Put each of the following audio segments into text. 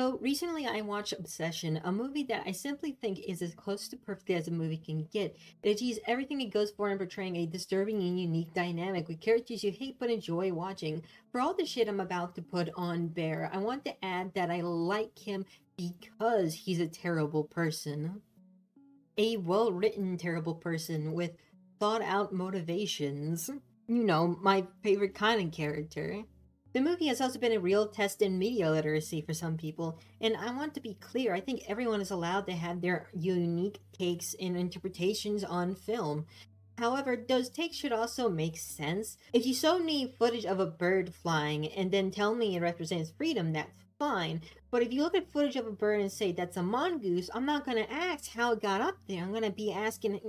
So recently I watched Obsession, a movie that I simply think is as close to perfect as a movie can get. It achieves everything it goes for in portraying a disturbing and unique dynamic with characters you hate but enjoy watching. For all the shit I'm about to put on Bear, I want to add that I like him because he's a terrible person. A well written terrible person with thought out motivations. You know, my favorite kind of character. The movie has also been a real test in media literacy for some people, and I want to be clear, I think everyone is allowed to have their unique takes and interpretations on film. However, those takes should also make sense. If you show me footage of a bird flying and then tell me it represents freedom, that's fine. But if you look at footage of a bird and say that's a mongoose, I'm not gonna ask how it got up there. I'm gonna be asking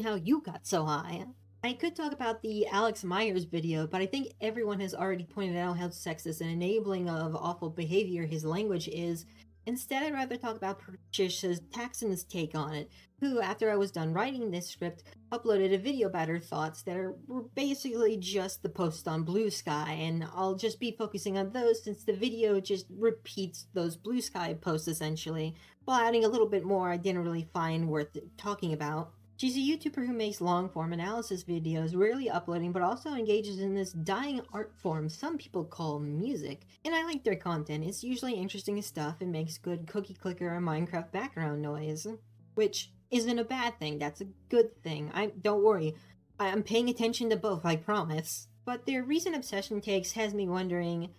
how you got so high. I could talk about the Alex Myers video, but I think everyone has already pointed out how sexist and enabling of awful behavior his language is. Instead, I'd rather talk about Patricia's Taxxon's take on it, who, after I was done writing this script, uploaded a video about her thoughts that were basically just the post on Blue Sky, and I'll just be focusing on those since the video just repeats those Blue Sky posts essentially, while adding a little bit more I didn't really find worth talking about. She's a YouTuber who makes long form analysis videos, rarely uploading, but also engages in this dying art form some people call music. And I like their content. It's usually interesting stuff and makes good cookie clicker or Minecraft background noise. Which isn't a bad thing, that's a good thing. Don't worry, I'm paying attention to both, I promise. But their recent obsession takes has me wondering,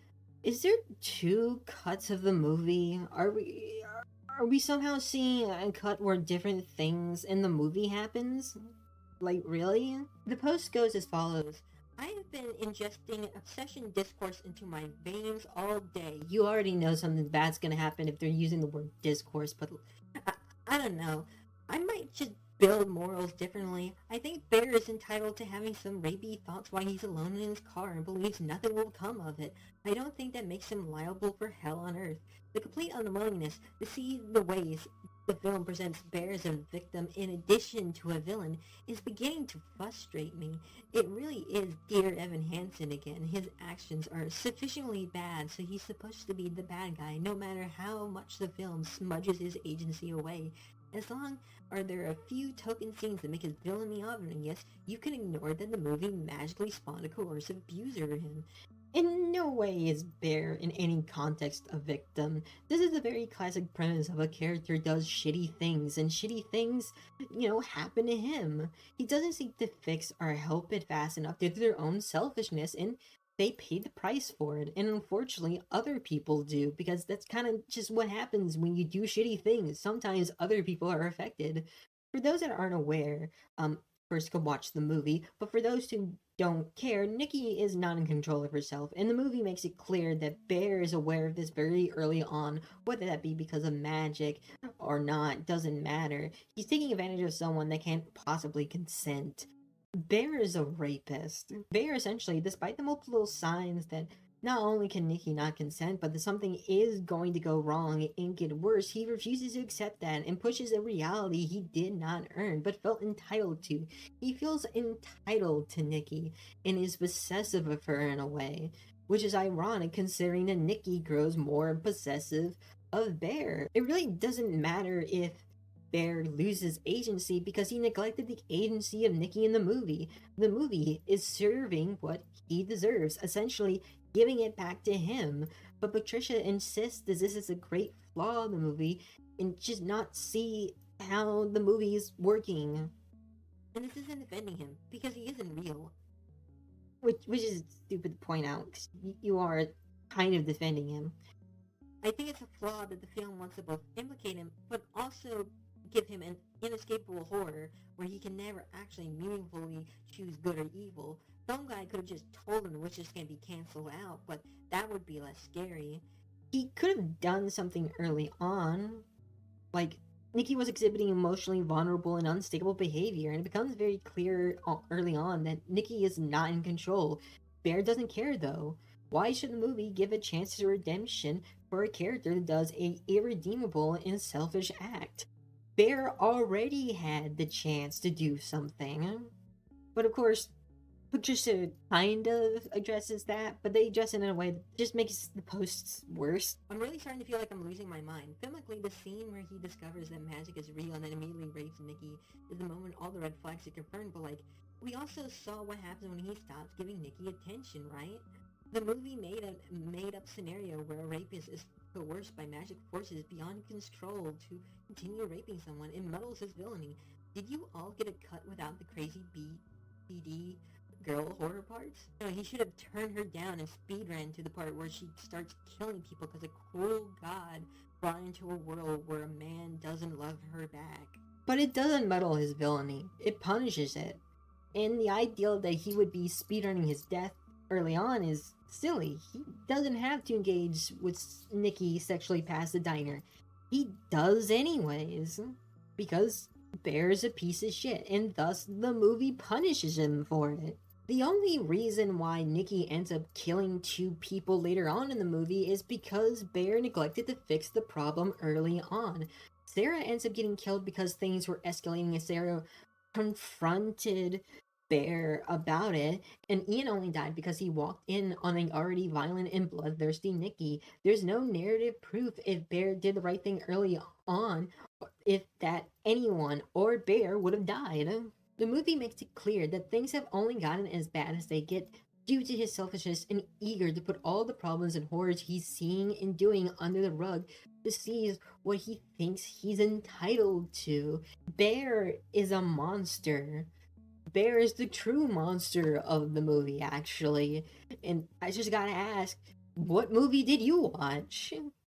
is there two cuts of the movie? Are we somehow seeing a cut where different things in the movie happens? Like, really? The post goes as follows. I have been ingesting obsession discourse into my veins all day. You already know something bad's gonna happen if they're using the word discourse, but I, I don't know. I might just build morals differently. I think Bear is entitled to having some rapey thoughts while he's alone in his car and believes nothing will come of it. I don't think that makes him liable for hell on earth. The complete unwillingness to see the ways the film presents Bear as a victim in addition to a villain is beginning to frustrate me. It really is Dear Evan Hansen again. His actions are sufficiently bad, so he's supposed to be the bad guy, no matter how much the film smudges his agency away. As long as there are a few token scenes that make his villainy obvious, you can ignore that the movie magically spawned a coercive abuser of him. In no way is Bear in any context a victim. This is a very classic premise of a character does shitty things, and shitty things, happen to him. He doesn't seek to fix or help it fast enough due to their own selfishness, and they pay the price for it. And unfortunately, other people do, because that's kind of just what happens when you do shitty things. Sometimes other people are affected. For those that aren't aware, first go watch the movie, but for those who don't care, Nikki is not in control of herself, and the movie makes it clear that Bear is aware of this very early on, whether that be because of magic or not, doesn't matter. He's taking advantage of someone that can't possibly consent. Bear is a rapist. Bear essentially, despite the multiple signs that not only can Nikki not consent, but that something is going to go wrong and get worse, he refuses to accept that and pushes a reality he did not earn but felt entitled to. He feels entitled to Nikki and is possessive of her in a way, which is ironic considering that Nikki grows more possessive of Bear. It really doesn't matter if Bear loses agency because he neglected the agency of Nikki in the movie. The movie is serving what he deserves, essentially giving it back to him. But Patricia insists that this is a great flaw in the movie and just not see how the movie is working. And this isn't defending him because he isn't real. Which is stupid to point out because you are kind of defending him. I think it's a flaw that the film wants to both implicate him, but also give him an inescapable horror where he can never actually meaningfully choose good or evil. Some guy could have just told him the witch is going to be canceled out, but that would be less scary. He could have done something early on, like Nikki was exhibiting emotionally vulnerable and unstable behavior, and it becomes very clear early on that Nikki is not in control. Bear doesn't care though. Why should the movie give a chance to redemption for a character that does a irredeemable and selfish act? Bear already had the chance to do something. But of course, Patricia kind of addresses that, but they address it in a way that just makes the posts worse. I'm really starting to feel like I'm losing my mind. Filmically, the scene where he discovers that magic is real and then immediately rapes Nikki is the moment all the red flags are confirmed, but like, we also saw what happens when he stops giving Nikki attention, right? The movie made a made-up scenario where a rapist is coerced by magic forces beyond control to continue raping someone. It muddles his villainy. Did you all get a cut without the crazy BD girl horror parts? No, he should have turned her down and speed ran to the part where she starts killing people because a cruel god brought into a world where a man doesn't love her back. But it doesn't muddle his villainy. It punishes it. And the ideal that he would be speedrunning his death early on is silly. He doesn't have to engage with Nikki sexually past the diner. He does anyways. Because Bear's a piece of shit, and thus the movie punishes him for it. The only reason why Nikki ends up killing 2 people later on in the movie is because Bear neglected to fix the problem early on. Sarah ends up getting killed because things were escalating and Sarah confronted Bear about it, and Ian only died because he walked in on an already violent and bloodthirsty Nikki. There's no narrative proof if Bear did the right thing early on, if that anyone or Bear would have died. The movie makes it clear that things have only gotten as bad as they get due to his selfishness and eager to put all the problems and horrors he's seeing and doing under the rug to seize what he thinks he's entitled to. Bear is a monster. Bear is the true monster of the movie, actually. And I just gotta ask, what movie did you watch?